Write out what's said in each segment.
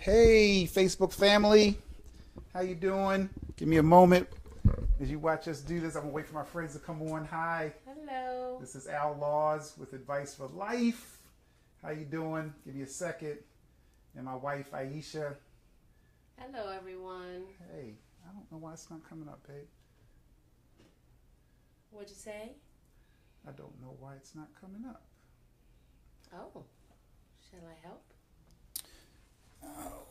Hey, Facebook family, how you doing? Give me a moment as you watch us do this. I'm gonna wait for my friends to come on. Hi, Hello. this is Al Laws with Advice for Life. How you doing? Give me a second. And my wife Aisha. Hello, everyone. Hey, I don't know why it's not coming up, babe. What'd you say? I don't know why it's not coming up. Oh, shall I help? Oh,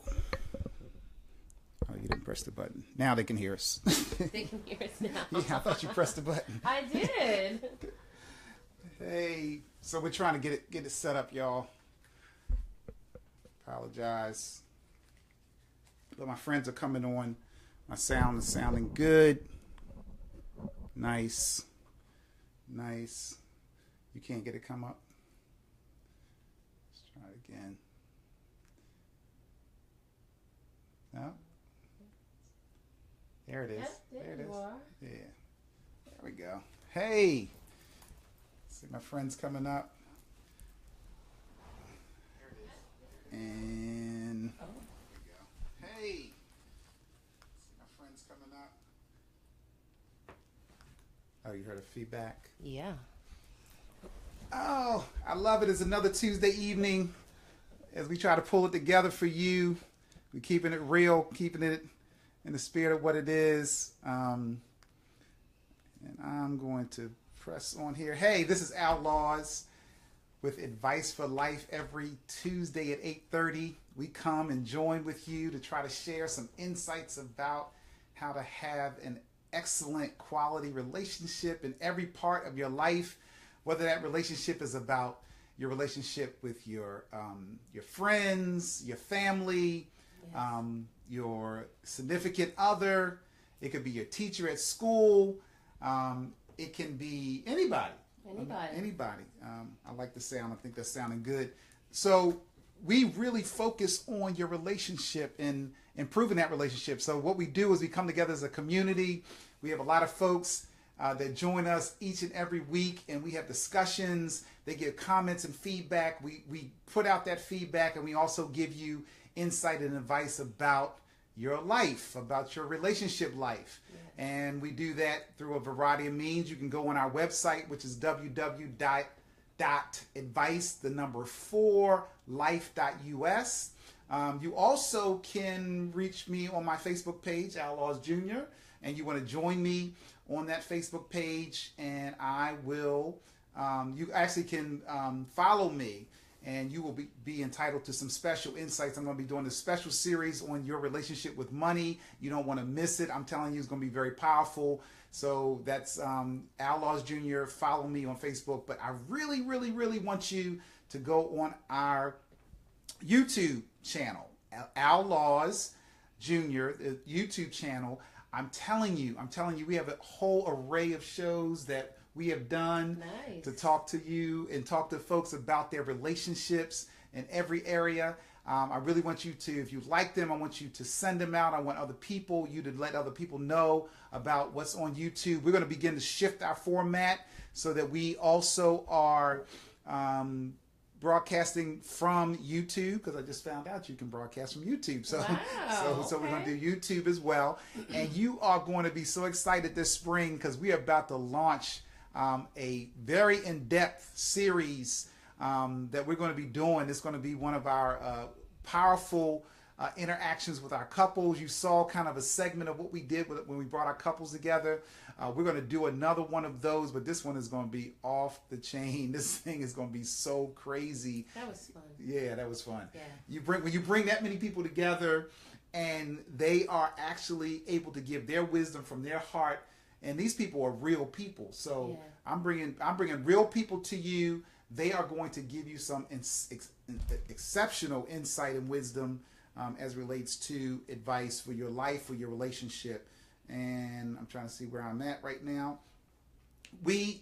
you didn't press the button. Now they can hear us. They can hear us now. Yeah, I thought you pressed the button. I did. Hey, so we're trying to get it set up, y'all. Apologize. But my friends are coming on. My sound is sounding good. Nice. Nice. You can't get it come up? Let's try it again. No? There it is. Yep, there it you is. are. Yeah. There we go. Hey. See my friends coming up. There it is. And Oh. there we go. Hey. See my friends coming up. Oh, you heard a feedback? Yeah. Oh, I love it. It's another Tuesday evening as we try to pull it together for you. We're keeping it real, keeping it in the spirit of what it is. And I'm going to press on here. Hey, this is Outlaws with Advice for Life every Tuesday at 8:30. We come and join with you to try to share some insights about how to have an excellent quality relationship in every part of your life, whether that relationship is about your relationship with your friends, your family, Yes. your significant other. It could be your teacher at school. It can be anybody. Anybody. Anybody. I like the sound. I think that's sounding good. So we really focus on your relationship and improving that relationship. So what we do is we come together as a community. We have a lot of folks that join us each and every week, and we have discussions. They give comments and feedback. We put out that feedback, and we also give you insight and advice about your life, about your relationship life. Yes. And we do that through a variety of means. You can go on our website, which is www.advice4life.us. You also can reach me on my Facebook page, Outlaws Jr., and you want to join me on that Facebook page, and I will, you actually can follow me, and you will be entitled to some special insights. I'm going to be doing a special series on your relationship with money. You don't want to miss it. I'm telling you, it's going to be very powerful. So that's Outlaws Jr. Follow me on Facebook. But I really, really, really want you to go on our YouTube channel, Outlaws Jr., the YouTube channel. I'm telling you, we have a whole array of shows that we have done Nice. to talk to you and talk to folks about their relationships in every area. I really want you to, if you like them, I want you to send them out. I want you to let other people know about what's on YouTube. We're going to begin to shift our format so that we also are broadcasting from YouTube, because I just found out you can broadcast from YouTube. So, Wow, so we're going to okay. do YouTube as well. And you are going to be so excited this spring because we are about to launch a very in-depth series that we're going to be doing. It's going to be one of our powerful interactions with our couples. You saw kind of a segment of what we did when we brought our couples together. We're going to do another one of those, but this one is going to be off the chain. This thing is going to be so crazy. That was fun. Yeah, that was fun. Yeah. When you bring that many people together, and they are actually able to give their wisdom from their heart, and these people are real people. So Yeah. I'm bringing real people to you. They are going to give you some exceptional insight and wisdom as relates to advice for your life, for your relationship. And I'm trying to see where I'm at right now. We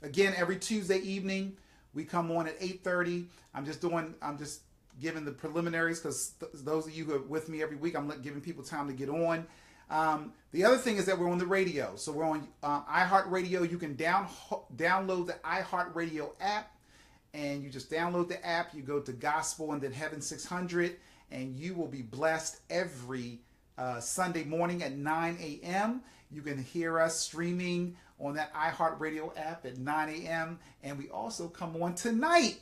again, every Tuesday evening we come on at 8:30. I'm just giving the preliminaries because those of you who are with me every week, I'm giving people time to get on. The other thing is that we're on the radio. So we're on iHeartRadio. You can download the iHeartRadio app, and you just download the app. You go to Gospel and then Heaven 600, and you will be blessed every Sunday morning at 9 a.m. You can hear us streaming on that iHeartRadio app at 9 a.m. And we also come on tonight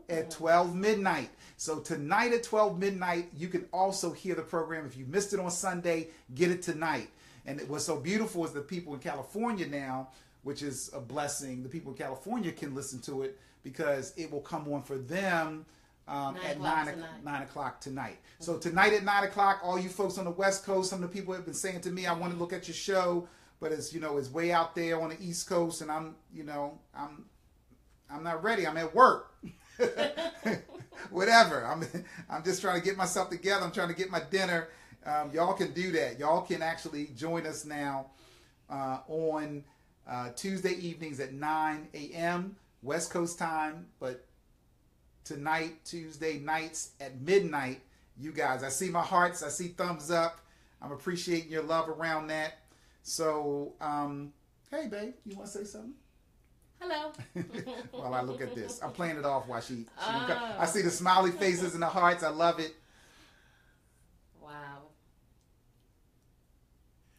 at 12 midnight. So tonight at 12 midnight, you can also hear the program. If you missed it on Sunday, get it tonight. And what's so beautiful is the people in California now, which is a blessing. The people in California can listen to it because it will come on for them at 9 o'clock tonight. So tonight at 9 o'clock, all you folks on the West Coast, some of the people have been saying to me, I want to look at your show, but it's, it's way out there on the East Coast, and I'm not ready. I'm at work. Whatever. I'm just trying to get myself together. I'm trying to get my dinner. Y'all can do that. Y'all can actually join us now on Tuesday evenings at 9 a.m. West Coast time, but tonight, Tuesday nights at midnight, you guys, I see my hearts, I see thumbs up. I'm appreciating your love around that. So, hey, babe, you want to say something? Hello. While I look at this, I'm playing it off while she I see the smiley faces and the hearts. I love it. Wow.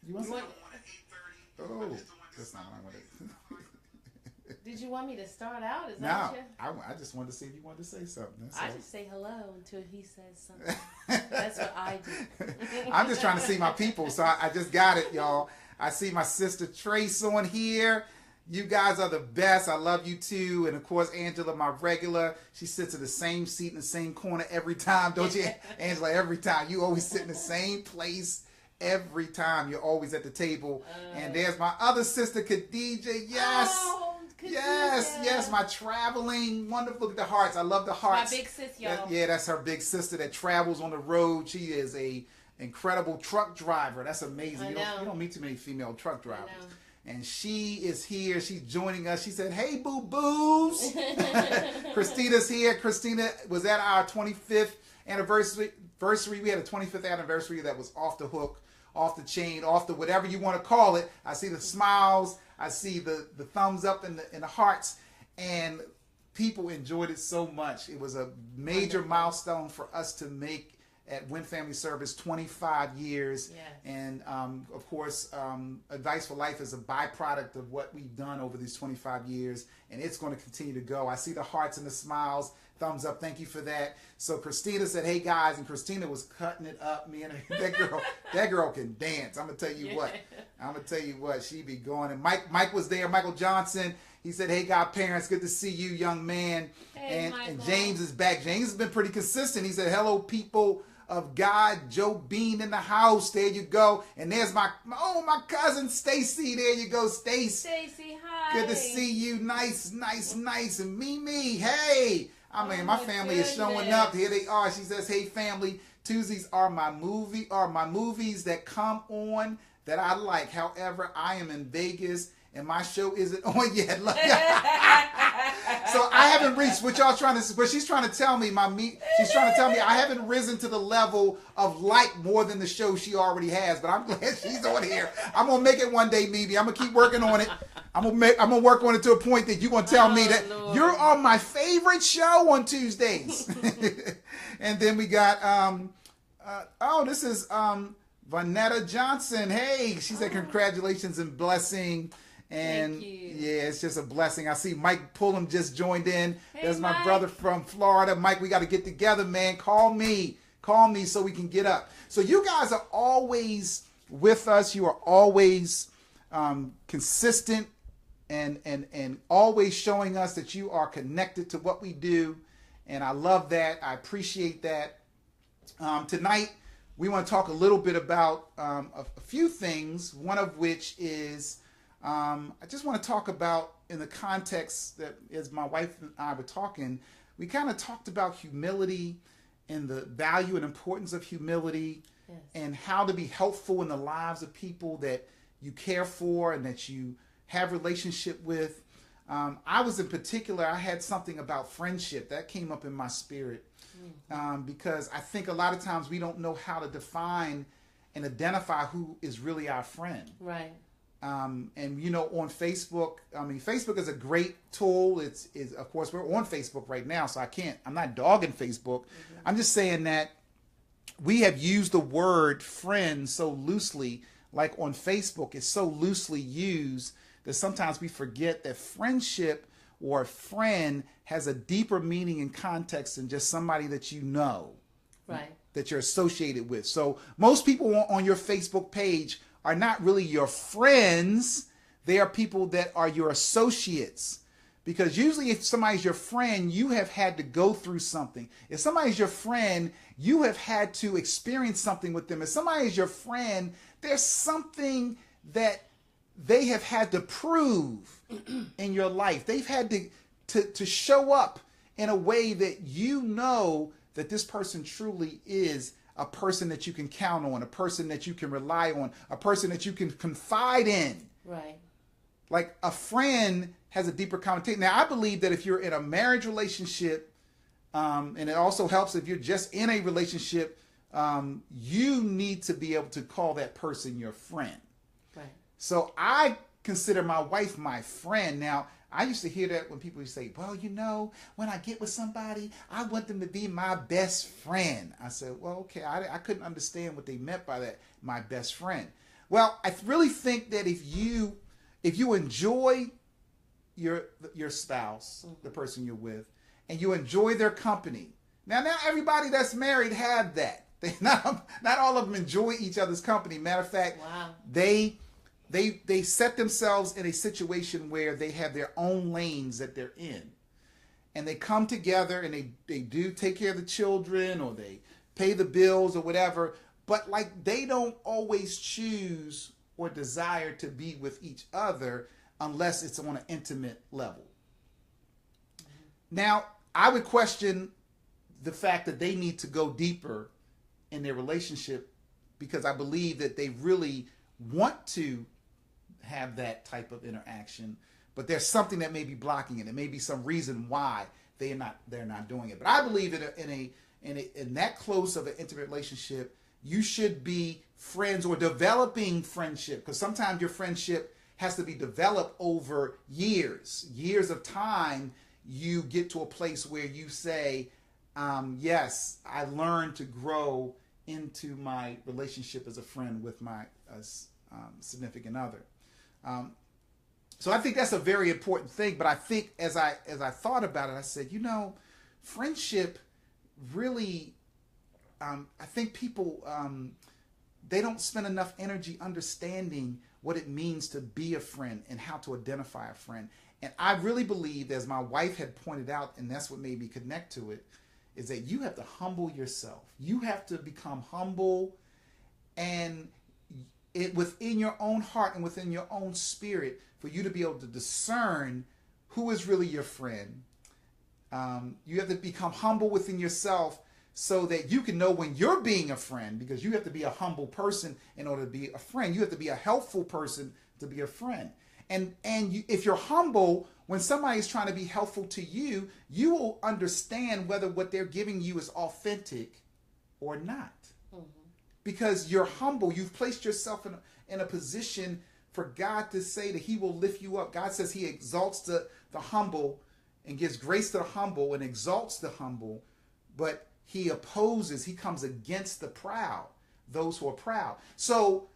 You want to say? Oh, that's not what I wanted. Did you want me to start out? Is that what you... I just wanted to see if you wanted to say something. I just say hello until he says something. That's what I do. I'm just trying to see my people, so I just got it, y'all. I see my sister Trace on here. You guys are the best. I love you too. And of course, Angela, my regular. She sits in the same seat in the same corner every time, don't you, Angela? Every time. You always sit in the same place. Every time you're always at the table. And there's my other sister, Khadija. Yes. Oh, yes. My traveling. Wonderful. Look at the hearts. I love the hearts. My big sis, y'all. That's her big sister that travels on the road. She is a incredible truck driver. That's amazing. You don't meet too many female truck drivers. And she is here. She's joining us. She said, hey, boo-boos. Christina's here. Christina was at our 25th anniversary. We had a 25th anniversary that was off the hook, off the chain, off the whatever you want to call it. I see the smiles. I see the thumbs up and the hearts. And people enjoyed it so much. It was a major milestone for us to make at Win Family Service 25 years. Yes. And of course, Advice for Life is a byproduct of what we've done over these 25 years. And it's going to continue to go. I see the hearts and the smiles. Thumbs up. Thank you for that. So Christina said, hey guys, and Christina was cutting it up. Me and that girl can dance. I'm going to tell you what. She be going. And Mike was there. Michael Johnson. He said, hey godparents, good to see you, young man. Hey, and James is back. James has been pretty consistent. He said, hello people of God. Joe Bean in the house. There you go. And there's my cousin Stacy. There you go, Stacy. Stacy, hi. Good to see you. Nice. And Mimi, hey. My family is showing up. Here they are. She says, hey family, Tuesdays are my movies that come on that I like. However, I am in Vegas and my show isn't on yet. So I haven't reached what y'all trying to, but she's trying to tell me she's trying to tell me I haven't risen to the level of like more than the show she already has, but I'm glad she's on here. I'm going to make it one day, Mimi. I'm going to keep working on it. I'm gonna work on it to a point that you're gonna tell me that Lord. You're on my favorite show on Tuesdays. And then we got this is Vanetta Johnson. Hey, she said congratulations and blessing. And thank you. Yeah, it's just a blessing. I see Mike Pullum just joined in. Hey, there's my Mike. brother from Florida. Mike, we got to get together, man. Call me so we can get up. So you guys are always with us. You are always consistent and always showing us that you are connected to what we do. And I love that. I appreciate that. Tonight, we want to talk a little bit about a few things, one of which is I just want to talk about in the context that as my wife and I were talking, we kind of talked about humility and the value and importance of humility. Yes. And how to be helpful in the lives of people that you care for and that you have relationship with. I was in particular, I had something about friendship that came up in my spirit because I think a lot of times we don't know how to define and identify who is really our friend. Right. And on Facebook, Facebook is a great tool. It's of course we're on Facebook right now, so I'm not dogging Facebook. Mm-hmm. I'm just saying that we have used the word friend so loosely, like on Facebook, it's so loosely used that sometimes we forget that friendship or a friend has a deeper meaning and context than just somebody that you know, Right. that you're associated with. So most people on your Facebook page are not really your friends. They are people that are your associates. Because usually if somebody's your friend, you have had to go through something. If somebody's your friend, you have had to experience something with them. If somebody is your friend, there's something that they have had to prove in your life. They've had to show up in a way that you know that this person truly is a person that you can count on, a person that you can rely on, a person that you can confide in. Right. Like a friend has a deeper connotation. Now, I believe that if you're in a marriage relationship, and it also helps if you're just in a relationship, you need to be able to call that person your friend. Right. So I consider my wife my friend. Now, I used to hear that when people used to say, well, you know, when I get with somebody, I want them to be my best friend. I said, well, okay, I couldn't understand what they meant by that, my best friend. Well, I really think that if you enjoy your spouse, the person you're with, and you enjoy their company. Now everybody that's married have that. They not all of them enjoy each other's company. Matter of fact, Wow. they set themselves in a situation where they have their own lanes that they're in. And they come together and they do take care of the children or they pay the bills or whatever, but like they don't always choose or desire to be with each other unless it's on an intimate level. Now, I would question the fact that they need to go deeper in their relationship because I believe that they really want to have that type of interaction, but there's something that may be blocking it. There may be some reason why they're not doing it. But I believe that in that close of an intimate relationship, you should be friends or developing friendship, because sometimes your friendship has to be developed over years of time. You get to a place where you say, yes, I learned to grow into my relationship as a friend with my significant other. So I think that's a very important thing. But I think as I thought about it, I said, you know, friendship really, I think people, they don't spend enough energy understanding what it means to be a friend and how to identify a friend. And I really believe, as my wife had pointed out, and that's what made me connect to it, is that you have to humble yourself. You have to become humble, and it within your own heart and within your own spirit for you to be able to discern who is really your friend. You have to become humble within yourself so that you can know when you're being a friend, because you have to be a humble person in order to be a friend. You have to be a helpful person to be a friend. And if you're humble, when somebody is trying to be helpful to you, you will understand whether what they're giving you is authentic or not. Mm-hmm. Because you're humble. You've placed yourself in a position for God to say that he will lift you up. God says he exalts the humble and gives grace to the humble and exalts the humble, but he comes against the proud, those who are proud. So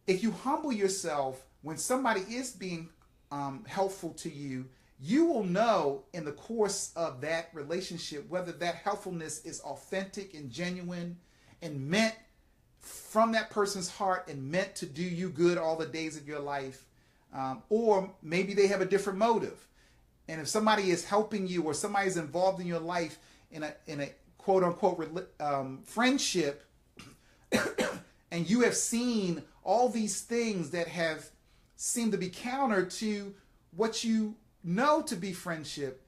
if you humble yourself, when somebody is being helpful to you, you will know in the course of that relationship whether that helpfulness is authentic and genuine and meant from that person's heart and meant to do you good all the days of your life, or maybe they have a different motive. And if somebody is helping you or somebody is involved in your life in a quote unquote friendship, and you have seen all these things that have seemed to be counter to what you know to be friendship,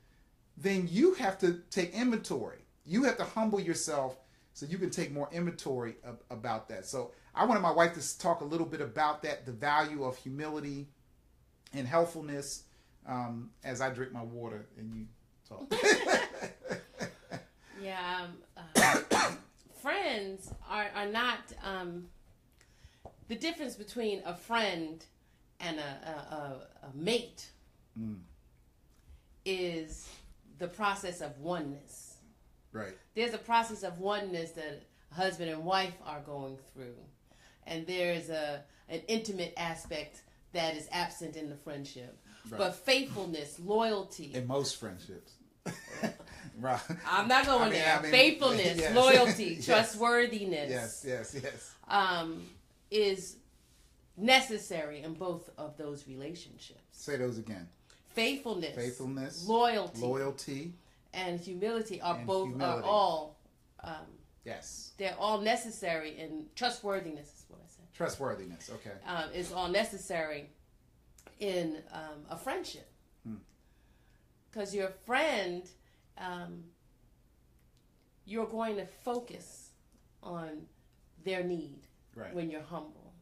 then you have to take inventory. You have to humble yourself so you can take more inventory about that. So I wanted my wife to talk a little bit about that, the value of humility and helpfulness, as I drink my water and you talk. Yeah, friends are not the difference between a friend and a mate is the process of oneness. Right. There's a process of oneness that husband and wife are going through. And there's an intimate aspect that is absent in the friendship. Right. But faithfulness, loyalty. In most friendships. Right. I'm not going there. Faithfulness, yes. Loyalty, yes. Trustworthiness. Yes. Is necessary in both of those relationships. Say those again. Faithfulness, loyalty, and humility are all. Yes. They're all necessary, and trustworthiness is what I said. Trustworthiness, okay. Is all necessary in a friendship. Because your friend, you're going to focus on their need when you're humble.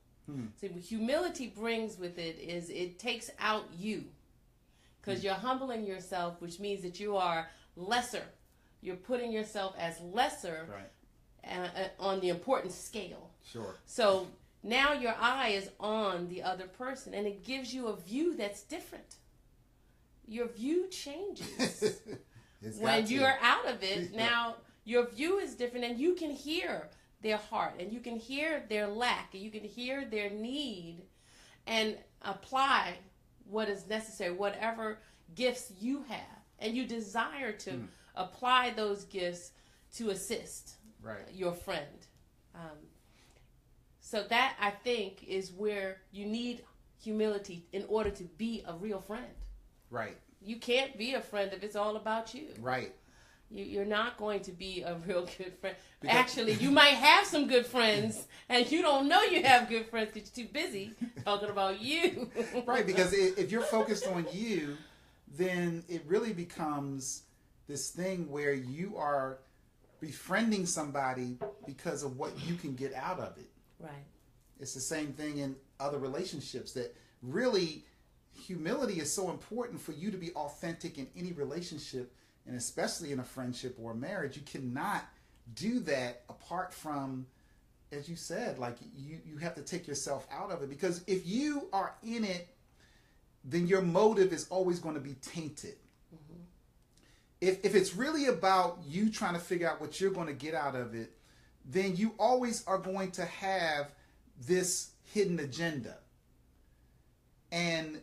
So what humility brings with it is it takes out you. Because you're humbling yourself, which means that you are lesser. You're putting yourself as lesser on the importance scale. Sure. So now your eye is on the other person, and it gives you a view that's different. Your view changes. When you're out of it, now your view is different, and you can hear their heart, and you can hear their lack, and you can hear their need, and apply what is necessary, whatever gifts you have, and you desire to apply those gifts to assist your friend. So that, I think, is where you need humility in order to be a real friend. Right. You can't be a friend if it's all about you. Right. You're not going to be a real good friend. Actually, you might have some good friends, and you don't know you have good friends because you're too busy talking about you. Right, because if you're focused on you, then it really becomes this thing where you are befriending somebody because of what you can get out of it. Right. It's the same thing in other relationships, that really humility is so important for you to be authentic in any relationship, and especially in a friendship or a marriage. You cannot do that apart from, as you said, like you have to take yourself out of it, because if you are in it, then your motive is always going to be tainted. Mm-hmm. If it's really about you trying to figure out what you're going to get out of it, then you always are going to have this hidden agenda. And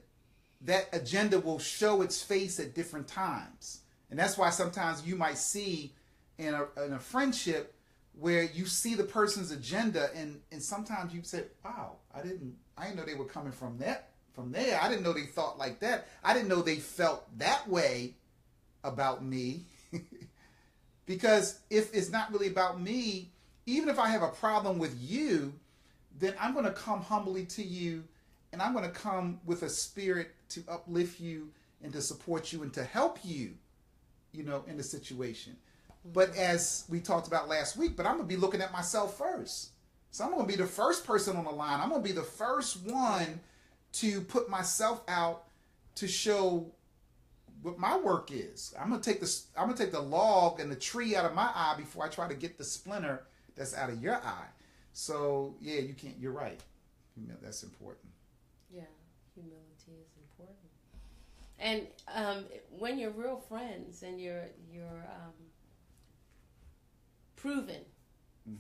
that agenda will show its face at different times. And that's why sometimes you might see in a friendship where you see the person's agenda, and sometimes you say, wow, I didn't know they were coming from there. I didn't know they thought like that. I didn't know they felt that way about me. Because if it's not really about me, even if I have a problem with you, then I'm going to come humbly to you, and I'm going to come with a spirit to uplift you and to support you and to help you, in the situation. But as we talked about last week, I'm going to be looking at myself first. So I'm going to be the first person on the line. I'm going to be the first one to put myself out to show what my work is. I'm going to take the log and the tree out of my eye before I try to get the splinter that's out of your eye. So yeah, you're right. That's important. Yeah, humility is important. And when you're real friends and you're proven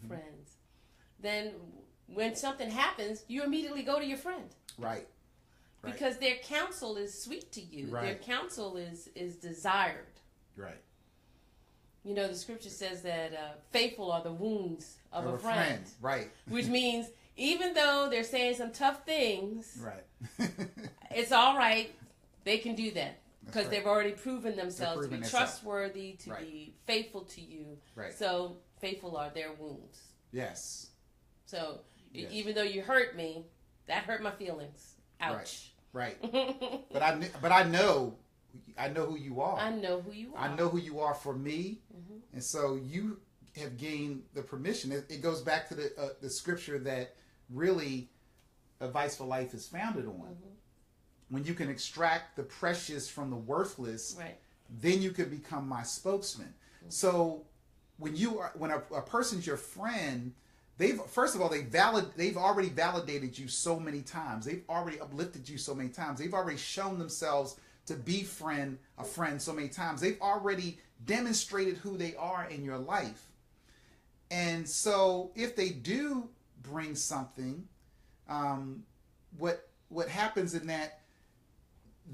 friends, then when something happens, you immediately go to your friend. Right. Because their counsel is sweet to you. Right. Their counsel is desired. Right. The scripture says that faithful are the wounds of a friend. Right. Which means even though they're saying some tough things, right, it's all right. They can do that because they've already proven themselves to be trustworthy, to be faithful to you. Right. So faithful are their wounds. Yes. So even though you hurt me, that hurt my feelings. Ouch. Right. But I know who you are. I know who you are. I know who you are for me, and so you have gained the permission. It goes back to the scripture that really Advice for Life is founded on. When you can extract the precious from the worthless, then you can become my spokesman. So when a person's your friend, they've already validated you so many times. They've already uplifted you so many times. They've already shown themselves to be a friend so many times. They've already demonstrated who they are in your life. And so if they do bring something, what happens in that,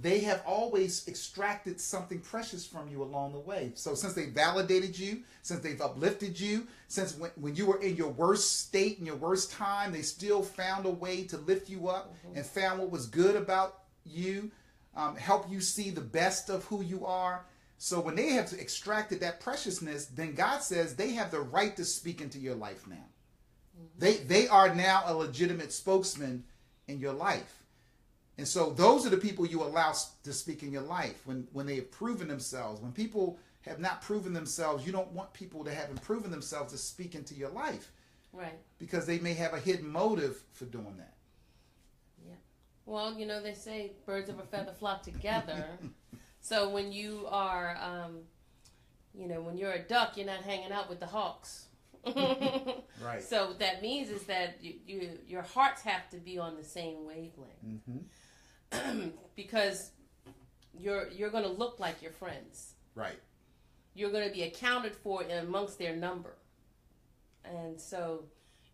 they have always extracted something precious from you along the way. So since they validated you, since they've uplifted you, since when you were in your worst state, in your worst time, they still found a way to lift you up and found what was good about you, help you see the best of who you are. So when they have extracted that preciousness, then God says they have the right to speak into your life now. They are now a legitimate spokesman in your life. And so those are the people you allow to speak in your life when they have proven themselves. When people have not proven themselves, you don't want people that haven't proven themselves to speak into your life. Right. Because they may have a hidden motive for doing that. Yeah. Well, they say birds of a feather flock together. So when you are, when you're a duck, you're not hanging out with the hawks. Right. So what that means is that your hearts have to be on the same wavelength. Mm-hmm. Because you're going to look like your friends. Right. You're going to be accounted for amongst their number. And so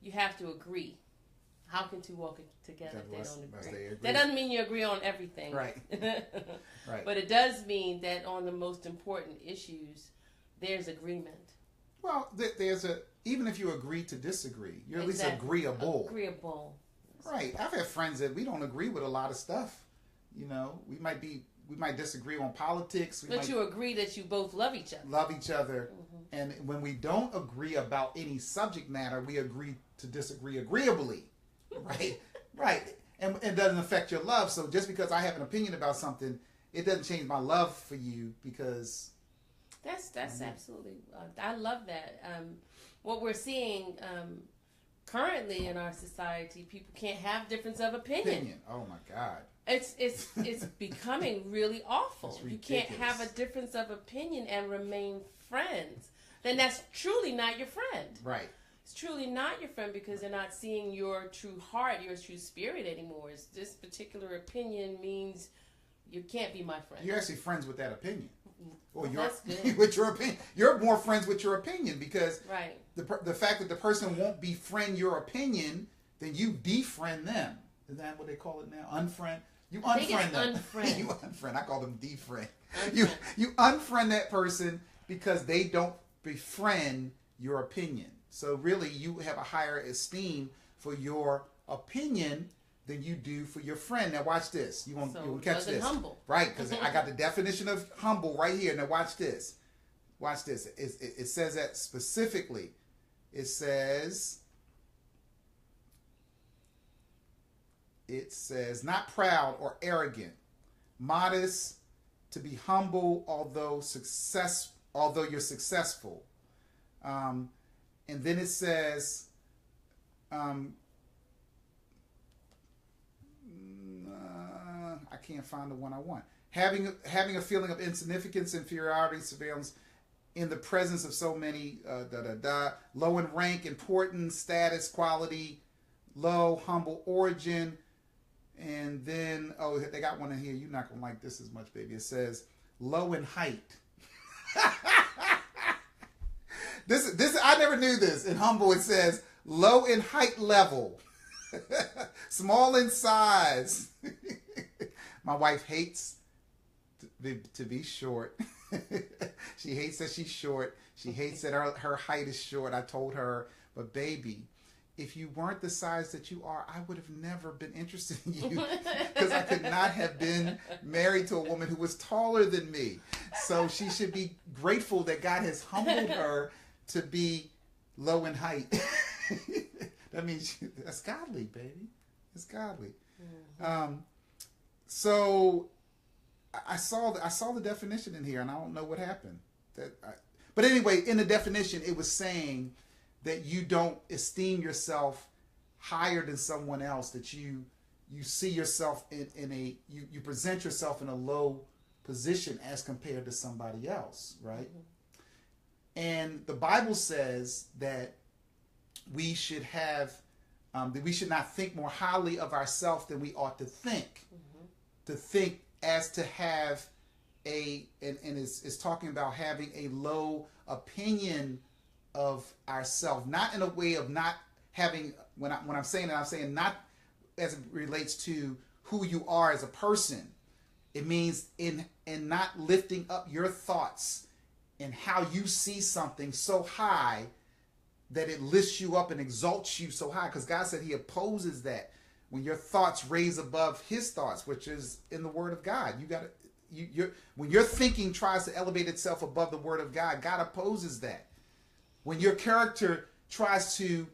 you have to agree. How can two walk together if they don't agree? That doesn't mean you agree on everything. Right. Right. But it does mean that on the most important issues, there's agreement. Well, even if you agree to disagree, you're at least agreeable. Agreeable. Right. I've had friends that we don't agree with a lot of stuff. We might disagree on politics. But you agree that you both love each other. Love each other. Mm-hmm. And when we don't agree about any subject matter, we agree to disagree agreeably. Right. Right. And it doesn't affect your love. So just because I have an opinion about something, it doesn't change my love for you because... That's absolutely... I love that. What we're seeing... currently in our society, people can't have difference of opinion. Oh my God. It's becoming really awful. You can't have a difference of opinion and remain friends. Then that's truly not your friend. Right. It's truly not your friend because they're not seeing your true heart, your true spirit anymore. This particular opinion means you can't be my friend. You're actually friends with that opinion. Or that's good. With your opinion. You're more friends with your opinion because right. the fact that the person won't befriend your opinion, then you defriend them. Is that what they call it now? Unfriend? You unfriend them. Unfriend. You unfriend. I call them defriend. You unfriend that person because they don't befriend your opinion. So really you have a higher esteem for your opinion than you do for your friend. Now watch this. You won't catch this. Humble. Right, because I got the definition of humble right here. Now watch this. Watch this. It says that specifically. It says not proud or arrogant, modest, to be humble although you're successful. And then it says I can't find the one I want. Having a feeling of insignificance, inferiority, surveillance in the presence of so many, low in rank, importance, status, quality, low, humble origin, and then, they got one in here. You're not going to like this as much, baby. It says low in height. This I never knew this. In humble, it says low in height level. Small in size. My wife hates to be short. She hates that she's short. She hates that her height is short. I told her, but baby, if you weren't the size that you are, I would have never been interested in you because I could not have been married to a woman who was taller than me. So she should be grateful that God has humbled her to be low in height. That means that's godly, baby. It's godly. Mm-hmm. So I saw the definition in here, and I don't know what happened. But anyway, in the definition, it was saying that you don't esteem yourself higher than someone else. That you see yourself you present yourself in a low position as compared to somebody else, right? Mm-hmm. And the Bible says that we should not think more highly of ourselves than we ought to think. Mm-hmm. To think as to have and is talking about having a low opinion of ourselves, not in a way of not having, when I'm saying that, I'm saying not as it relates to who you are as a person. It means in not lifting up your thoughts and how you see something so high that it lifts you up and exalts you so high. Because God said he opposes that. When your thoughts raise above his thoughts, which is in the word of God. When your thinking tries to elevate itself above the word of God, God opposes that. When your character tries to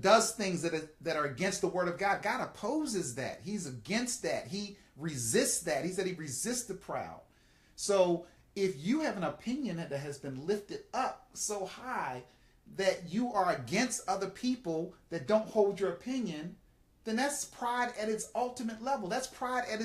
does things that are against the word of God, God opposes that. He's against that. He resists that. He said he resists the proud. So if you have an opinion that has been lifted up so high that you are against other people that don't hold your opinion, then that's pride at its ultimate level. That's pride at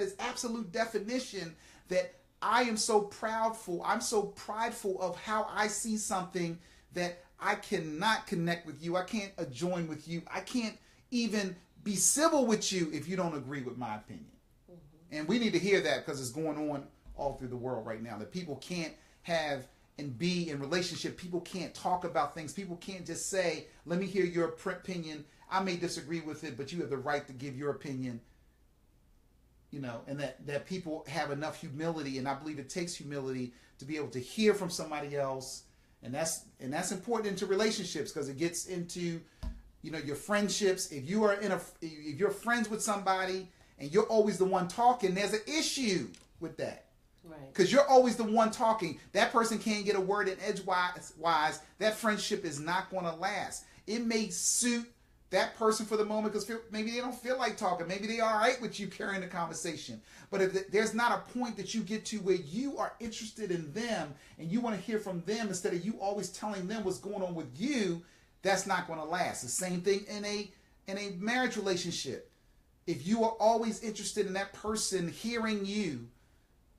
its absolute definition, that I am so proudful. I'm so prideful of how I see something that I cannot connect with you. I can't join with you. I can't even be civil with you if you don't agree with my opinion. Mm-hmm. And we need to hear that, because it's going on all through the world right now, that people can't have and be in relationship. People can't talk about things. People can't just say, let me hear your opinion. I may disagree with it, but you have the right to give your opinion. You know, and that people have enough humility, and I believe it takes humility to be able to hear from somebody else. And that's important into relationships, because it gets into, you know, your friendships. If you're friends with somebody and you're always the one talking, there's an issue with that. Right. Because you're always the one talking. That person can't get a word in edgewise. That friendship is not going to last. It may suit that person for the moment, because maybe they don't feel like talking. Maybe they're all right with you carrying the conversation. But if there's not a point that you get to where you are interested in them and you want to hear from them instead of you always telling them what's going on with you, that's not going to last. The same thing in a marriage relationship. If you are always interested in that person hearing you,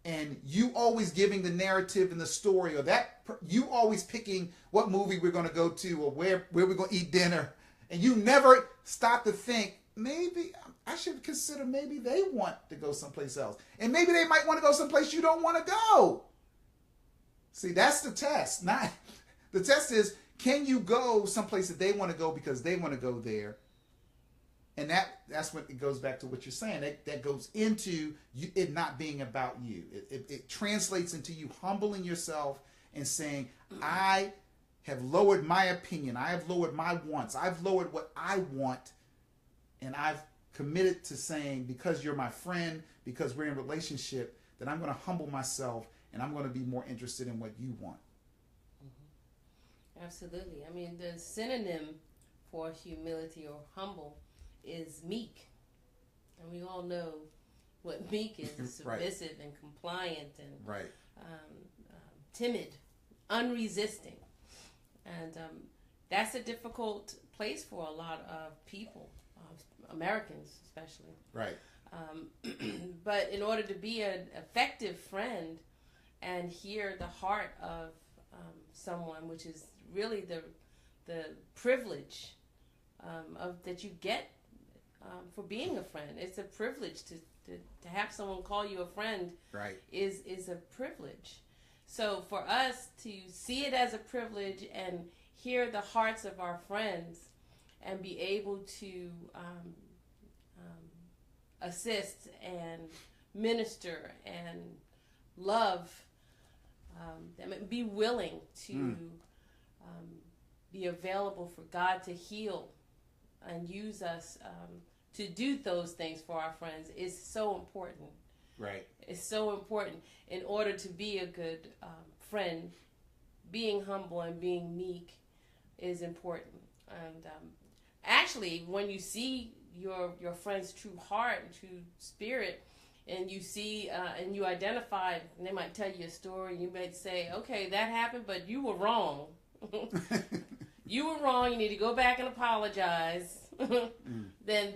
and you always giving the narrative and the story, or that you always picking what movie we're going to go to, or where we're going to eat dinner, and you never stop to think, maybe I should consider, maybe they want to go someplace else. And maybe they might want to go someplace you don't want to go. See, that's the test. The test is, can you go someplace that they want to go because they want to go there? And that's what it goes back to what you're saying. That goes into it not being about you. It translates into you humbling yourself and saying, I have lowered my opinion. I have lowered my wants. I've lowered what I want. And I've committed to saying, because you're my friend, because we're in a relationship, that I'm going to humble myself and I'm going to be more interested in what you want. Mm-hmm. Absolutely. I mean, the synonym for humility or humble is meek. And we all know what meek is: submissive right. and compliant and right. Timid, unresisting. And that's a difficult place for a lot of people, Americans especially. Right. But in order to be an effective friend and hear the heart of someone, which is really the privilege that you get for being a friend. It's a privilege to have someone call you a friend. Right. Is a privilege. So for us to see it as a privilege and hear the hearts of our friends and be able to assist and minister and love them and be willing to be available for God to heal and use us to do those things for our friends is so important. Right. It's so important. In order to be a good friend, being humble and being meek is important. And actually, when you see your friend's true heart and true spirit, and you see and you identify, and they might tell you a story, and you might say, okay, that happened, but you were wrong. You were wrong. You need to go back and apologize. Then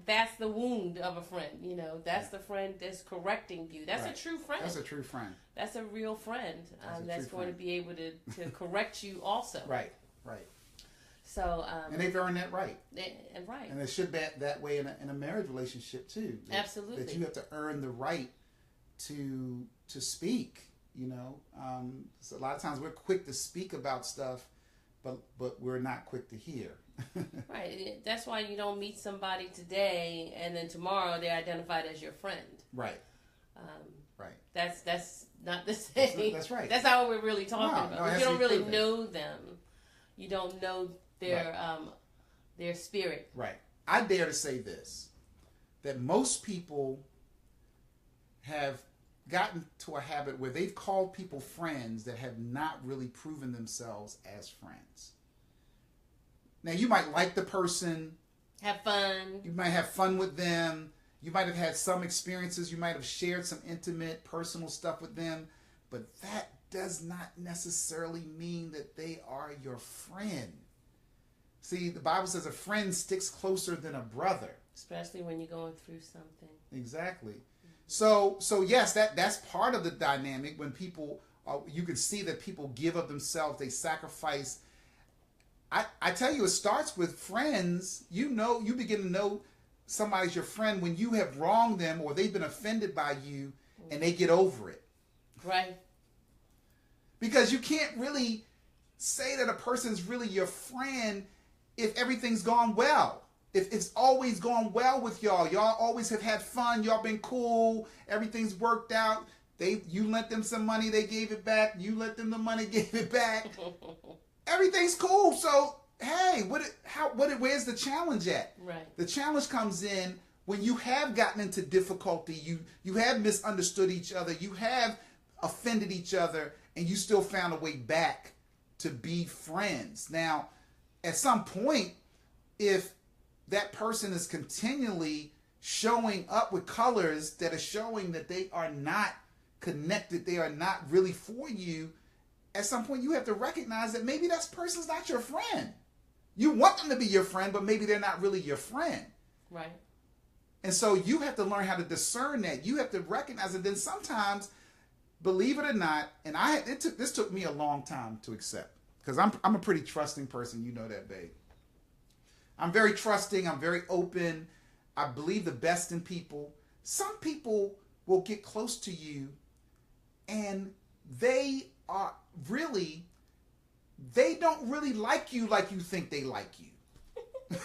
that's the wound of a friend. You know, that's the friend that's correcting you. That's right. A true friend. That's a true friend. That's a real friend that's going to be able to correct you also. Right. So and they've earned that right. Right. And it should be that way in a marriage relationship too. Absolutely. That you have to earn the right to speak. You know, so a lot of times we're quick to speak about stuff, but we're not quick to hear. Right. That's why you don't meet somebody today and then tomorrow they're identified as your friend. Right. Right. That's not the same. That's right. That's not what we're really talking about. No, you don't really know them. You don't know their their spirit. Right. I dare to say this, that most people have gotten to a habit where they've called people friends that have not really proven themselves as friends. Now, you might like the person. Have fun. You might have fun with them. You might have had some experiences. You might have shared some intimate, personal stuff with them. But that does not necessarily mean that they are your friend. See, the Bible says a friend sticks closer than a brother. Especially when you're going through something. Exactly. So yes, that's part of the dynamic when people, you can see that people give of themselves, they sacrifice. I tell you, it starts with friends. You know, you begin to know somebody's your friend when you have wronged them or they've been offended by you and they get over it. Right. Because you can't really say that a person's really your friend if everything's gone well. If it's always gone well with y'all, y'all always have had fun, y'all been cool, everything's worked out. You lent them some money, they gave it back. You lent them the money, gave it back. Everything's cool. So hey, where's the challenge at? Right. The challenge comes in when you have gotten into difficulty, you have misunderstood each other, you have offended each other, and you still found a way back to be friends. Now, at some point, if that person is continually showing up with colors that are showing that they are not connected, they are not really for you, at some point you have to recognize that maybe that person's not your friend. You want them to be your friend, but maybe they're not really your friend. Right. And so you have to learn how to discern that. You have to recognize it. Then sometimes, believe it or not, and this took me a long time to accept, because I'm a pretty trusting person. You know that, babe. I'm very trusting. I'm very open. I believe the best in people. Some people will get close to you and they don't really like you think they like you.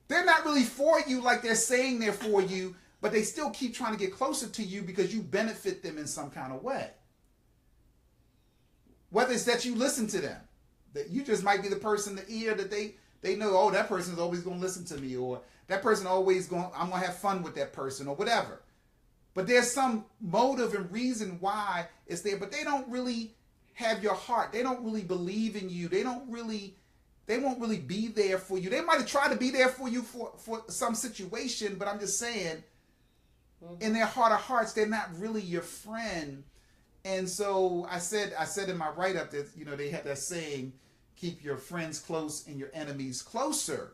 They're not really for you like they're saying they're for you, but they still keep trying to get closer to you because you benefit them in some kind of way. Whether it's that you listen to them, that you just might be the person, the ear that they know, oh, that person's always going to listen to me, or that person I'm going to have fun with that person, or whatever. But there's some motive and reason why it's there, but they don't really have your heart. They don't really believe in you. They won't really be there for you. They might have tried to be there for you for some situation, but I'm just saying, in their heart of hearts, they're not really your friend. And so I said in my write-up that, they had that saying, keep your friends close and your enemies closer.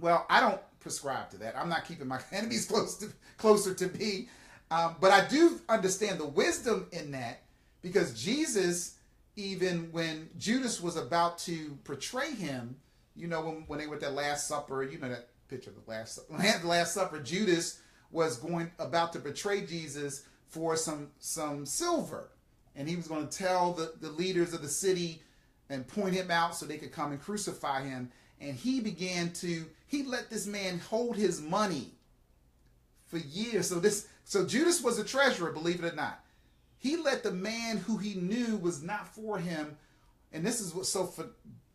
Well, I don't prescribe to that. I'm not keeping my enemies closer to me. But I do understand the wisdom in that, because Jesus, even when Judas was about to betray him, when they were at that Last Supper, that picture of the Last Supper. When they had the Last Supper, Judas was about to betray Jesus for some silver. And he was going to tell the leaders of the city and point him out so they could come and crucify him. And he let this man hold his money for years. So Judas was a treasurer, believe it or not. He let the man who he knew was not for him. And this is what's so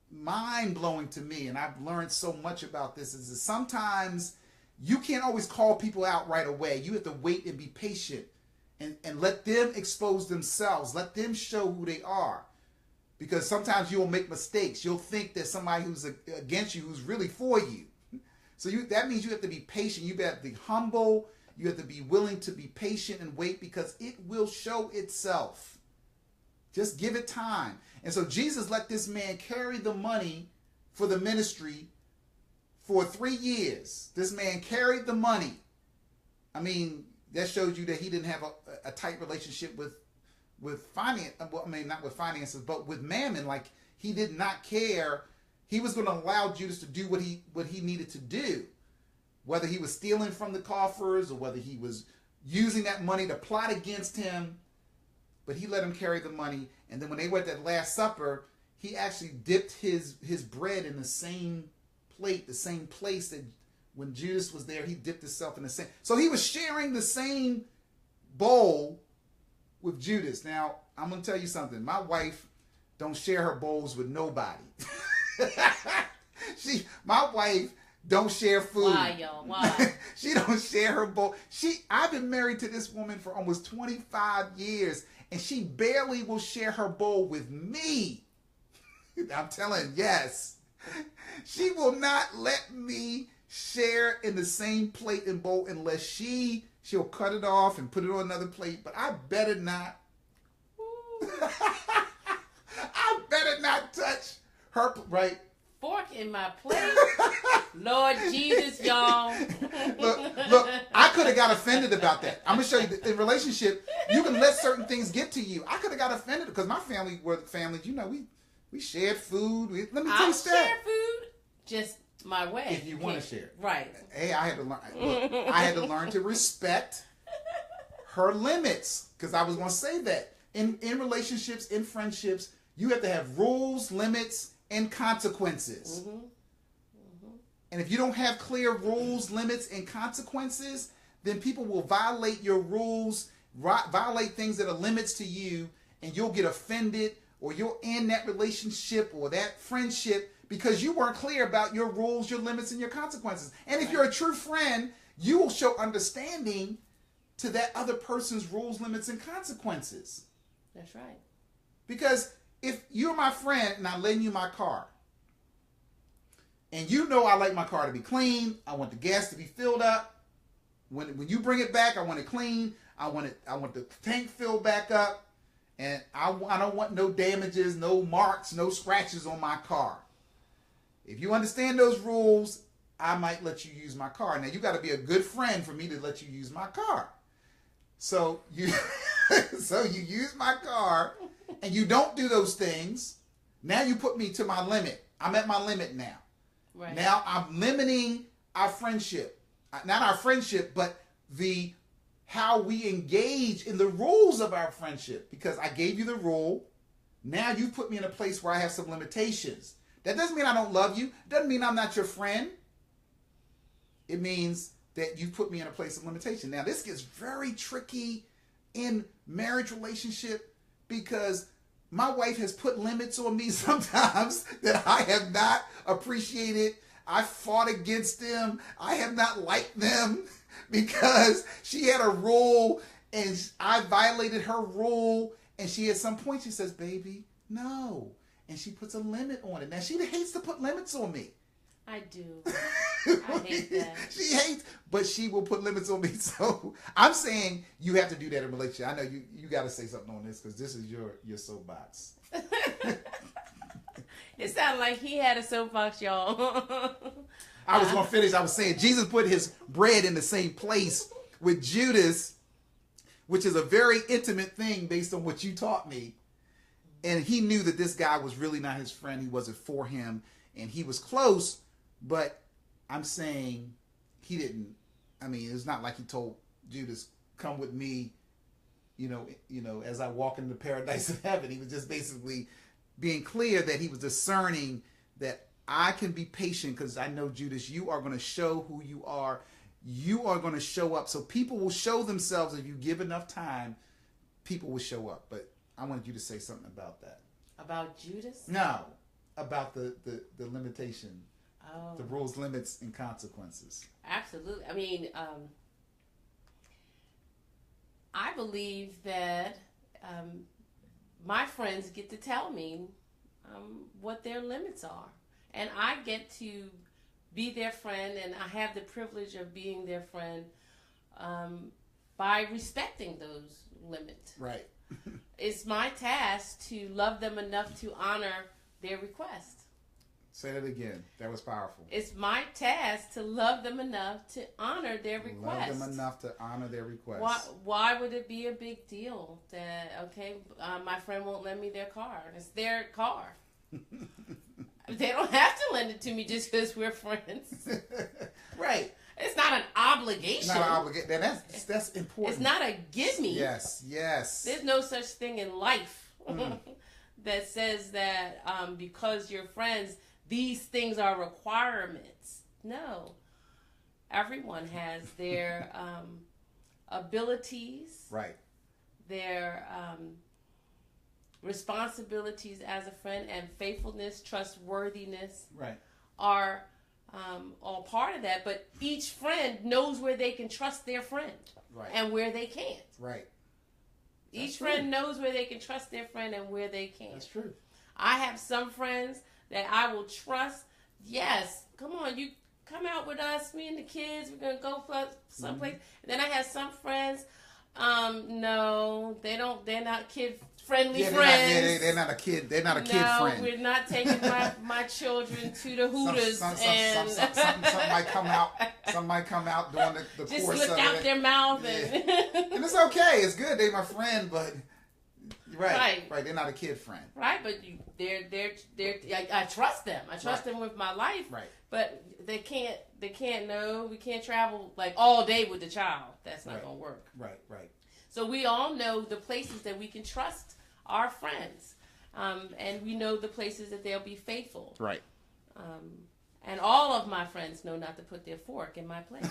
mind-blowing to me, and I've learned so much about this, is that sometimes you can't always call people out right away. You have to wait and be patient and let them expose themselves. Let them show who they are. Because sometimes you'll make mistakes. You'll think that somebody who's against you who's really for you. So that means you have to be patient. You have to be humble. You have to be willing to be patient and wait, because it will show itself. Just give it time. And so Jesus let this man carry the money for the ministry for 3 years. This man carried the money. I mean, that shows you that he didn't have a tight relationship with finance. Well, I mean, not with finances, but with mammon. Like, he did not care. He was going to allow Judas to do what he needed to do. Whether he was stealing from the coffers or whether he was using that money to plot against him, but he let him carry the money. And then when they were at that Last Supper, he actually dipped his bread in the same plate, the same place that when Judas was there, he dipped himself in the same. So he was sharing the same bowl with Judas. Now, I'm going to tell you something. My wife don't share her bowls with nobody. My wife don't share food. Why, y'all? Why? She don't share her bowl. I've been married to this woman for almost 25 years, and she barely will share her bowl with me. I'm telling, yes. She will not let me share in the same plate and bowl unless she'll cut it off and put it on another plate. But I better not. I better not touch her, right? Fork in my plate. Lord Jesus, y'all. Look, I could have got offended about that. I'm going to show you, in relationship, you can let certain things get to you. I could have got offended because my family were families, we shared food. Let me taste that. I'll share food just my way. If you want to share. Right. Hey, I had to learn. Look, I had to learn to respect her limits because I was going to say that. In relationships, in friendships, you have to have rules, limits, and consequences. Mm-hmm. Mm-hmm. And if you don't have clear rules, limits, and consequences, then people will violate your rules, violate things that are limits to you, and you'll get offended, or you'll end that relationship or that friendship because you weren't clear about your rules, your limits, and your consequences. And if you're a true friend, you will show understanding to that other person's rules, limits, and consequences. That's right. Because if you're my friend and I lend you my car, and you know I like my car to be clean, I want the gas to be filled up. When you bring it back, I want it clean. I want the tank filled back up, and I don't want no damages, no marks, no scratches on my car. If you understand those rules, I might let you use my car. Now you got to be a good friend for me to let you use my car. So you use my car. And you don't do those things, now you put me to my limit. I'm at my limit now. Right. Now I'm limiting our friendship. Not our friendship, but how we engage in the rules of our friendship. Because I gave you the rule. Now you put me in a place where I have some limitations. That doesn't mean I don't love you. It doesn't mean I'm not your friend. It means that you put me in a place of limitation. Now this gets very tricky in marriage relationship, because my wife has put limits on me sometimes that I have not appreciated. I fought against them. I have not liked them because she had a rule and I violated her rule. And she, at some point, she says, baby, no. And she puts a limit on it. Now, she hates to put limits on me. I do. I hate that. She hates, but she will put limits on me. So I'm saying you have to do that in a relationship. I know you got to say something on this because this is your soapbox. It sounded like he had a soapbox, y'all. I was going to finish. I was saying Jesus put his bread in the same place with Judas, which is a very intimate thing based on what you taught me. And he knew that this guy was really not his friend. He wasn't for him. And he was close, but I'm saying he didn't. I mean, it's not like he told Judas, come with me, as I walk into the paradise of heaven. He was just basically being clear that he was discerning that I can be patient because I know, Judas, you are going to show who you are. You are going to show up. So people will show themselves if you give enough time. People will show up. But I wanted you to say something about that. About Judas? No. About the limitation, oh. The rules, limits, and consequences. Absolutely. I mean, I believe that my friends get to tell me what their limits are. And I get to be their friend, and I have the privilege of being their friend by respecting those limits. Right. It's my task to love them enough to honor their request. Say that again. That was powerful. It's my task to love them enough to honor their request. Love them enough to honor their request. Why would it be a big deal that, my friend won't lend me their car? It's their car. They don't have to lend it to me just because we're friends. Right. It's not an obligation. It's not an obligation. That's important. It's not a gimme. Yes. There's no such thing in life that says that because you're friends, these things are requirements. No. Everyone has their abilities. Right. Their responsibilities as a friend, and faithfulness, trustworthiness, right, are all part of that. But each friend knows where they can trust their friend, right, and where they can't. Right. Each friend knows where they can trust their friend and where they can't. That's true. I have some friends that I will trust. Yes, come on, you come out with us, me and the kids. We're gonna go for someplace. And then I have some friends. No, they don't. They're not kid-friendly friends. They're not a kid. They're not a kid friend. No, we're not taking my children to the Hooters. Something might come out. Some might come out during the just course slip of out it. their mouth, and it's okay. It's good. They're my friend, but right. They're not a kid friend. Right, but they're. I trust them. I trust them with my life. Right. But they can't. No, we can't travel like all day with the child. That's not gonna work. Right. So we all know the places that we can trust our friends, and we know the places that they'll be faithful. Right. And all of my friends know not to put their fork in my plate.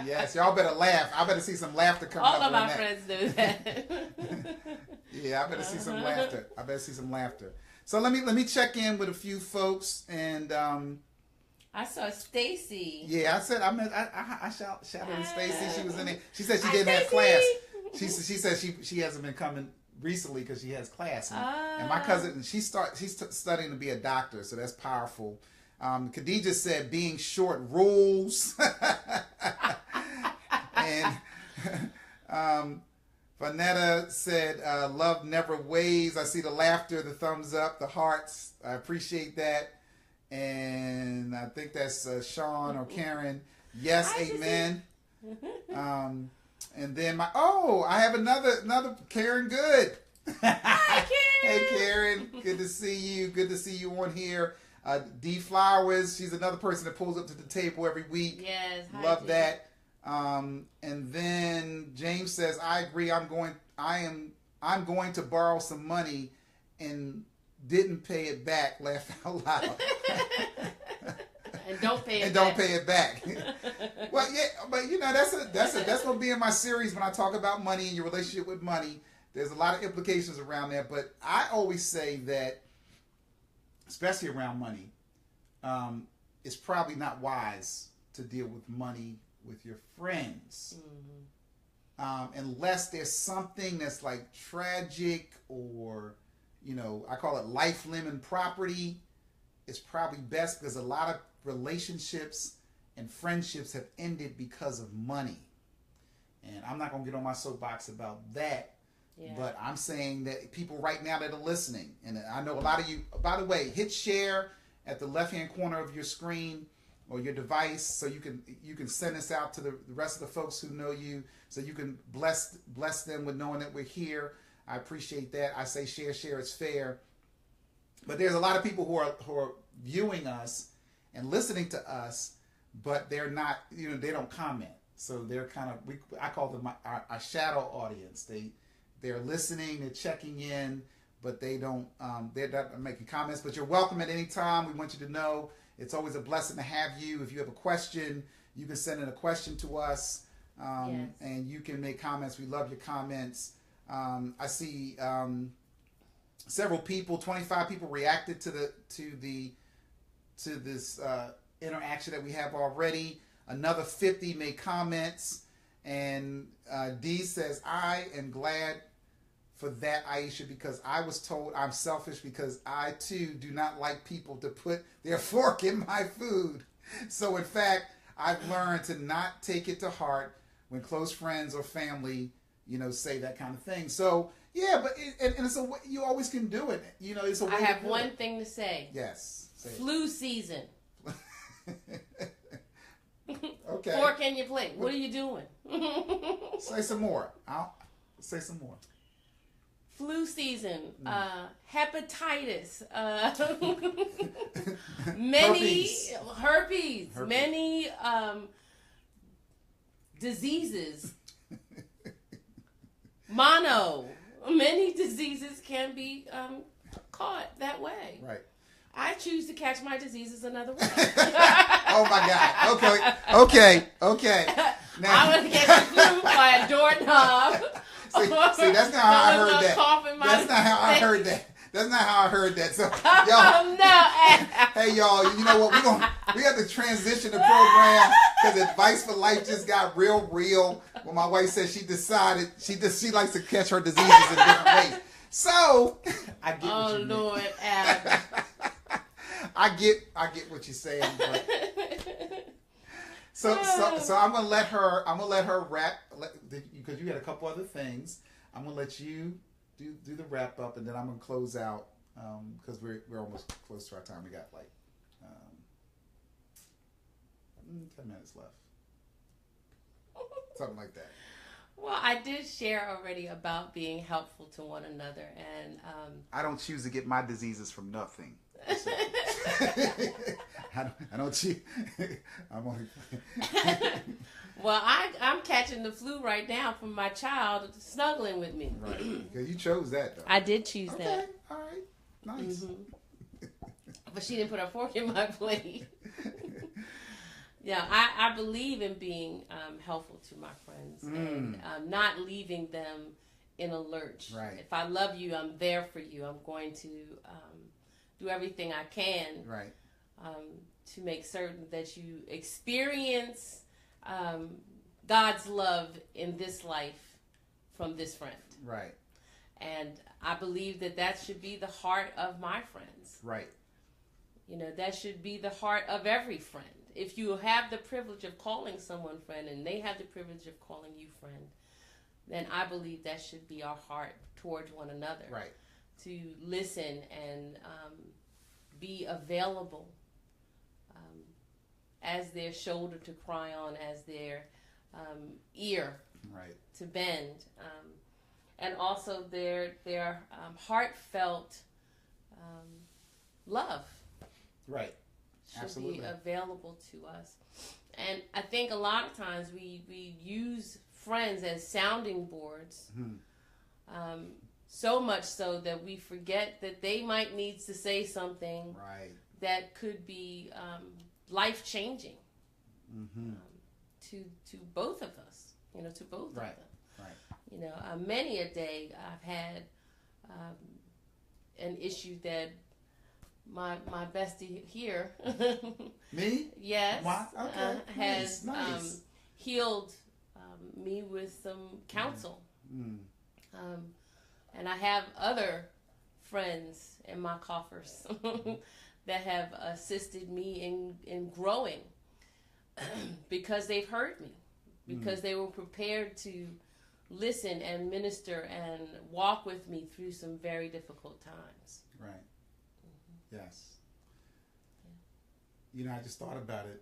Yes, y'all better laugh. I better see some laughter come all up. All of my friends know that. Yeah, I better see some laughter. So let me check in with a few folks, and I saw Stacy. Yeah, I said I shouted Stacy. She was in there. She said she didn't have class. She said she hasn't been coming recently because she has class. And my cousin, she's studying to be a doctor, so that's powerful. Khadija said being short rules. And Vanetta said, love never weighs. I see the laughter, the thumbs up, the hearts. I appreciate that. And I think that's Sean or Karen. Yes, amen. And then I have another Karen Good. Hi, Karen. Hey, Karen. Good to see you. Good to see you on here. D Flowers. She's another person that pulls up to the table every week. Yes. Love that. And then James says, I agree. I'm going to borrow some money and didn't pay it back. Laugh out loud. And don't pay it and back. Don't pay it back. Well, yeah, but that's gonna be in my series when I talk about money and your relationship with money. There's a lot of implications around that, but I always say that, especially around money, it's probably not wise to deal with money with your friends. Unless there's something that's like tragic or, I call it life lemon property. It's probably best because a lot of relationships and friendships have ended because of money. And I'm not going to get on my soapbox about that. Yeah. But I'm saying that people right now that are listening, and I know a lot of you, by the way, hit share at the left-hand corner of your screen or your device so you can send this out to the rest of the folks who know you so you can bless them with knowing that we're here. I appreciate that. I say share, it's fair. But there's a lot of people who are viewing us and listening to us, but they're not, they don't comment. So they're kind of, I call them our shadow audience. They're listening, they're checking in, but they're not making comments. But you're welcome at any time. We want you to know it's always a blessing to have you. If you have a question, you can send in a question to us, yes. And you can make comments. We love your comments. I see several people, 25 people reacted to this interaction that we have already. Another 50 made comments. And D says, I am glad for that, Aisha, because I was told I'm selfish because I, too, do not like people to put their fork in my food. So, in fact, I've learned to not take it to heart when close friends or family, say that kind of thing. So, yeah, but it's a way, you always can do it. It's a way. I have one thing to say. Yes. Say Flu season. Okay. Fork in your plate. What are you doing? Say some more. I'll say some more. flu season, hepatitis, many herpes, many diseases, mono. Many diseases can be caught that way. Right. I choose to catch my diseases another way. Oh my God. Okay. Now, I'm going to get the flu by a doorknob. See, that's not how I heard that. That's not how I heard that. That's not how I heard that. So, y'all, hey, y'all, you know what? We have to transition the program because Advice for Life just got real. When my wife said she decided she likes to catch her diseases in different ways. So, I get what you mean. Oh, Lord, Adam. I get what you're saying. But... So I'm gonna let her wrap because you had a couple other things. I'm gonna let you do the wrap up, and then I'm gonna close out because we're almost close to our time. We got like 10 minutes left, something like that. Well, I did share already about being helpful to one another, and I don't choose to get my diseases from nothing. I don't choose. I'm only. Well, I'm catching the flu right now from my child snuggling with me. Right, because you chose that though. I did choose that. All right, nice. But she didn't put her fork in my plate. Yeah, I believe in being helpful to my friends and not leaving them in a lurch. Right. If I love you, I'm there for you. I'm going to do everything I can to make certain that you experience God's love in this life from this friend. Right. And I believe that should be the heart of my friends. Right. You know, that should be the heart of every friend. If you have the privilege of calling someone friend and they have the privilege of calling you friend, then I believe that should be our heart towards one another. Right. To listen and be available as their shoulder to cry on, as their ear to bend, and also their heartfelt love. Right. Should Absolutely. be available to us. And I think a lot of times we use friends as sounding boards, so much so that we forget that they might need to say something that could be life-changing to both of us, you know, to both of them. Right. You know, many a day I've had an issue that my bestie here, me, yes, okay. has nice. Healed me with some counsel, and I have other friends in my coffers that have assisted me in growing because they've heard me, because they were prepared to listen and minister and walk with me through some very difficult times. Right. Yes. You know, I just thought about it.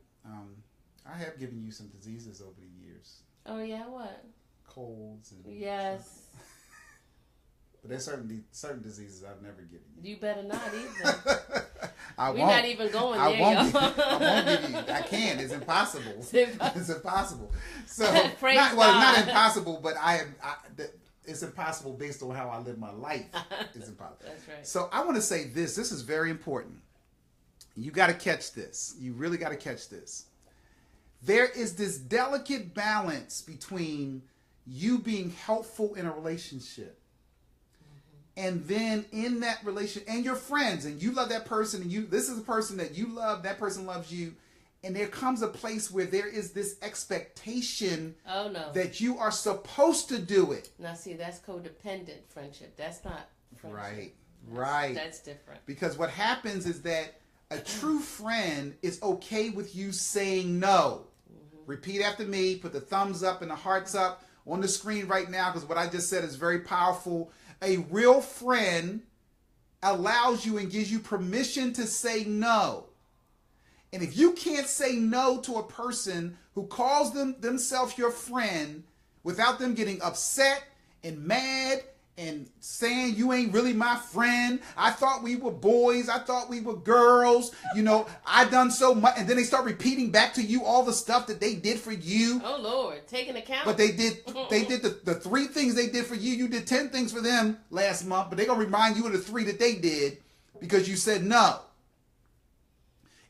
I have given you some diseases over the years. Oh yeah, what? Colds and yes. But there's certain diseases I've never given you. You better not either. We're not even going there, y'all. I won't give you. I can't. It's impossible. It's impossible. So, Praise not God. impossible, but it's impossible based on how I live my life. It's impossible. That's right. So I want to say this. This is very important. You got to catch this. You really got to catch this. There is this delicate balance between you being helpful in a relationship, and then in that relationship, and your friends, and you love that person, and this is a person that you love, that person loves you, and there comes a place where there is this expectation that you are supposed to do it. Now see, that's codependent friendship. That's not friendship. Right. That's different. Because what happens is that a true friend is okay with you saying no. Repeat after me. Put the thumbs up and the hearts up on the screen right now, because what I just said is very powerful. A real friend allows you and gives you permission to say no. And if you can't say no to a person who calls themselves your friend without them getting upset and mad and saying you ain't really my friend. I thought we were boys. I thought we were girls. You know, I done so much. And then they start repeating back to you all the stuff that they did for you. Oh, Lord. Taking account. But they did the 3 things they did for you. You did 10 things for them last month. But they're going to remind you of the 3 that they did because you said no.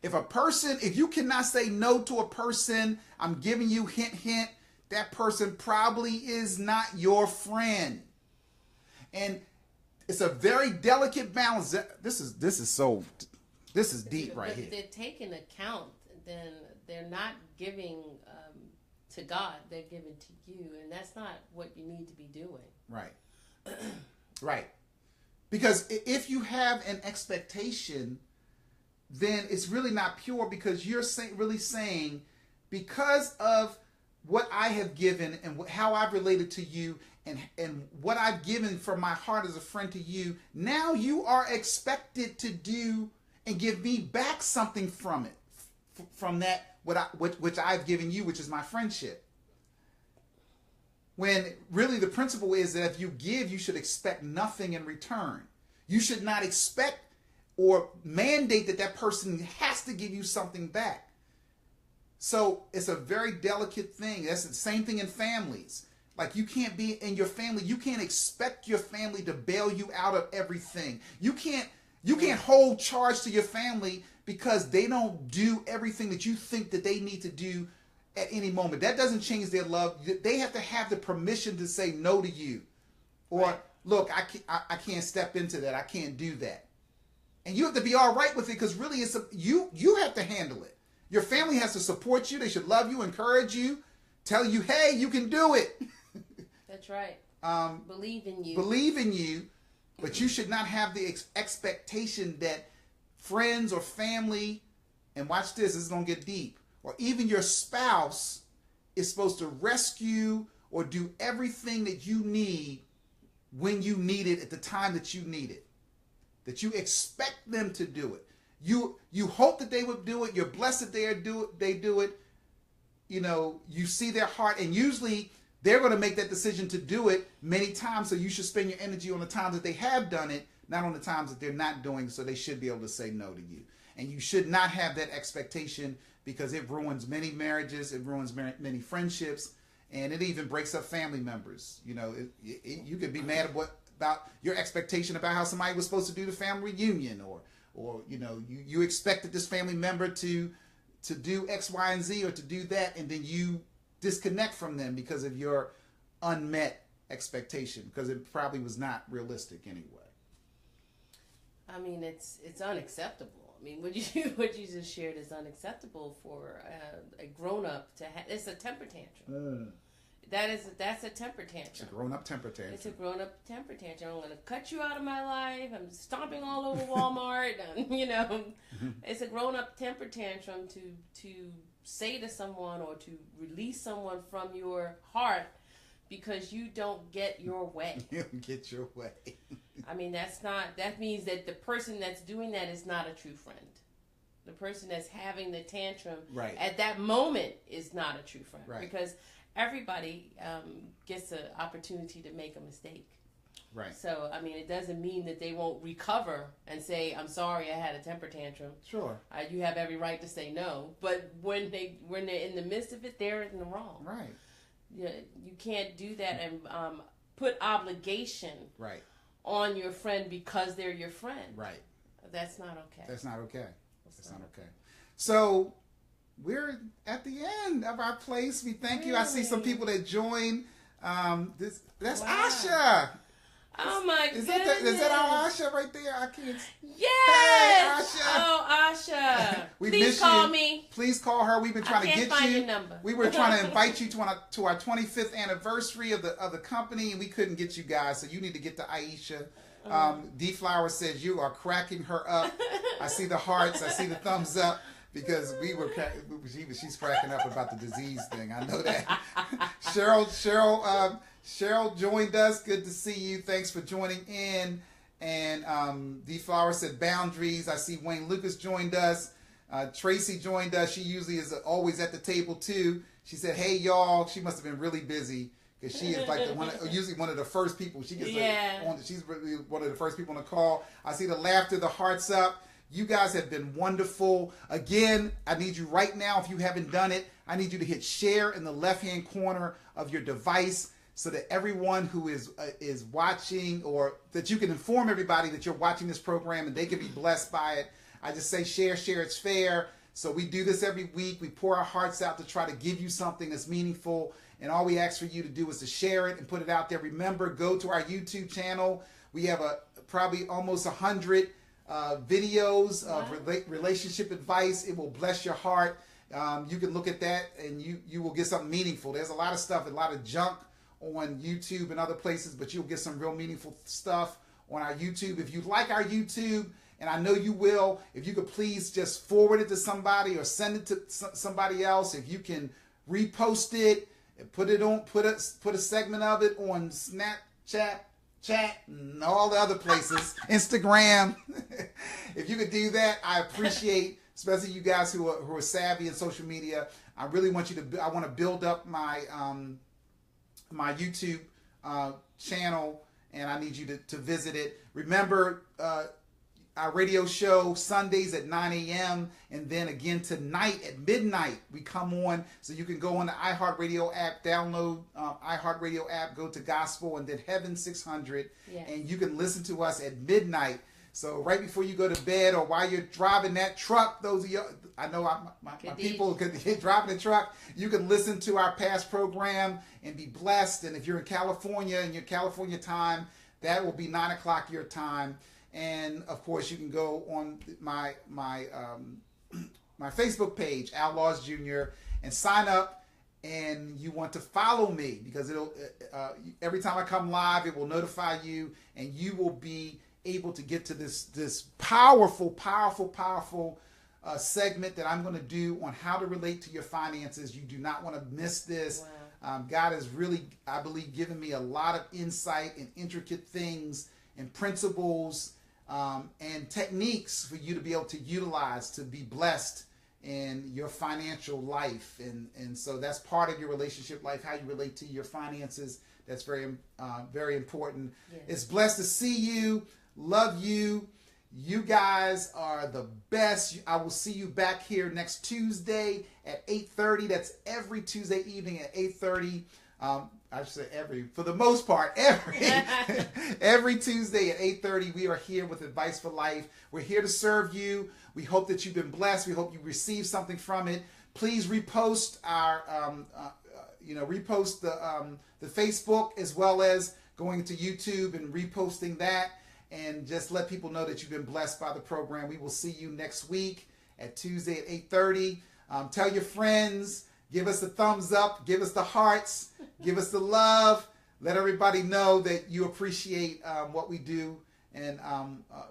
If you cannot say no to a person, I'm giving you hint, hint, that person probably is not your friend. And it's a very delicate balance. This is deep right here. If they're taking account, then they're not giving to God. They're giving to you, and that's not what you need to be doing. Right. Right. Because if you have an expectation, then it's really not pure, because you're really saying, because of what I have given and how I've related to you and what I've given from my heart as a friend to you, now you are expected to do and give me back something from it, from that which I've given you, which is my friendship. When really the principle is that if you give, you should expect nothing in return. You should not expect or mandate that person has to give you something back. So it's a very delicate thing. That's the same thing in families. Like, you can't be in your family. You can't expect your family to bail you out of everything. You can't hold charge to your family because they don't do everything that you think that they need to do at any moment. That doesn't change their love. They have to have the permission to say no to you. Or, right. Look, I can't step into that. I can't do that. And you have to be all right with it, because really you have to handle it. Your family has to support you. They should love you, encourage you, tell you, hey, you can do it. That's right. Believe in you. Believe in you, but you should not have the expectation that friends or family, and watch this is going to get deep, or even your spouse is supposed to rescue or do everything that you need when you need it at the time that you need it. That you expect them to do it. You hope that they would do it. You're blessed that they do it. You know, you see their heart, and usually they're going to make that decision to do it many times. So you should spend your energy on the times that they have done it, not on the times that they're not doing. So they should be able to say no to you. And you should not have that expectation, because it ruins many marriages, it ruins many friendships, and it even breaks up family members. You know, you could be mad about your expectation about how somebody was supposed to do the family reunion, or you know, you expected this family member to do X, Y, and Z, or to do that, and then you disconnect from them because of your unmet expectation, because it probably was not realistic anyway. I mean, it's unacceptable. I mean, what you just shared is unacceptable for a grown-up to have. It's a temper tantrum. That's a temper tantrum. It's a grown-up temper tantrum. It's a grown-up temper tantrum. I'm going to cut you out of my life. I'm stomping all over Walmart. You know, it's a grown-up temper tantrum to say to someone or to release someone from your heart because you don't get your way. You don't get your way. I mean, that means that the person that's doing that is not a true friend. The person that's having the tantrum at that moment is not a true friend. Right. Because everybody gets an opportunity to make a mistake. Right. So, I mean, it doesn't mean that they won't recover and say, I'm sorry, I had a temper tantrum. Sure. You have every right to say no. But when they're in the midst of it, they're in the wrong. Right. You can't do that and put obligation on your friend because they're your friend. Right. That's not okay. That's not okay. That's not okay. So, we're at the end of our place. We thank you. I see some people that joined. That's Asha. Oh my goodness. Is that our Asha right there? I can't. Yes. Hey, Asha. Oh, Asha. Please call me. Please call her. We've been trying to get find you. Your number. We were trying to invite you to our 25th anniversary of the company, and we couldn't get you guys. So you need to get to Aisha. D Flower says you are cracking her up. I see the hearts. I see the thumbs up. Because she's cracking up about the disease thing. I know that. Cheryl joined us. Good to see you. Thanks for joining in. And D Flower said boundaries. I see Wayne Lucas joined us. Tracy joined us. She usually is always at the table too. She said, "Hey y'all." She must have been really busy because she is like usually one of the first people. She gets she's really one of the first people on the call. I see the laughter, the hearts up. You guys have been wonderful. Again, I need you right now, if you haven't done it, I need you to hit share in the left-hand corner of your device so that everyone who is watching, or that you can inform everybody that you're watching this program and they can be blessed by it. I just say share, it's fair. So we do this every week. We pour our hearts out to try to give you something that's meaningful. And all we ask for you to do is to share it and put it out there. Remember, go to our YouTube channel. We have probably almost 100 videos of relationship advice. It will bless your heart. You can look at that and you will get something meaningful. There's a lot of stuff, a lot of junk on YouTube and other places, but you'll get some real meaningful stuff on our YouTube. If you like our YouTube, and I know you will, if you could please just forward it to somebody or send it to somebody else. If you can repost it and put a segment of it on Snapchat, chat, and all the other places, Instagram. If you could do that, I appreciate, especially you guys who are savvy in social media. I really want you to. I want to build up my my YouTube channel, and I need you to visit it. Remember, our radio show Sundays at 9 a.m. and then again tonight at midnight we come on. So you can go on the iHeartRadio app, download iHeartRadio app, go to Gospel and then Heaven 600, and you can listen to us at midnight. So right before you go to bed or while you're driving that truck, those of you, I know my people could driving the truck, you can listen to our past program and be blessed. And if you're in California and your California time, that will be 9 o'clock your time. And of course, you can go on my Facebook page, Outlaws Jr., and sign up. And you want to follow me because it'll every time I come live, it will notify you, and you will be able to get to this powerful segment that I'm going to do on how to relate to your finances. You do not want to miss this. Wow. God has really, I believe, given me a lot of insight and intricate things and principles and techniques for you to be able to utilize to be blessed in your financial life. And so that's part of your relationship life, how you relate to your finances. That's very, very important. Yes. It's blessed to see you. Love you. You guys are the best. I will see you back here next Tuesday at 8:30. That's every Tuesday evening at 8:30. I should say for the most part, every Tuesday at 8:30, we are here with Advice for Life. We're here to serve you. We hope that you've been blessed. We hope you received something from it. Please repost our, repost the Facebook, as well as going to YouTube and reposting that, and just let people know that you've been blessed by the program. We will see you next week at Tuesday at 8:30. Tell your friends. Give us the thumbs up. Give us the hearts. Give us the love. Let everybody know that you appreciate what we do and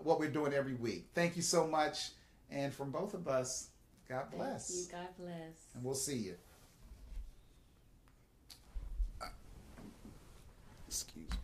what we're doing every week. Thank you so much. And from both of us, God bless. Thank you. God bless. And we'll see you. Excuse me.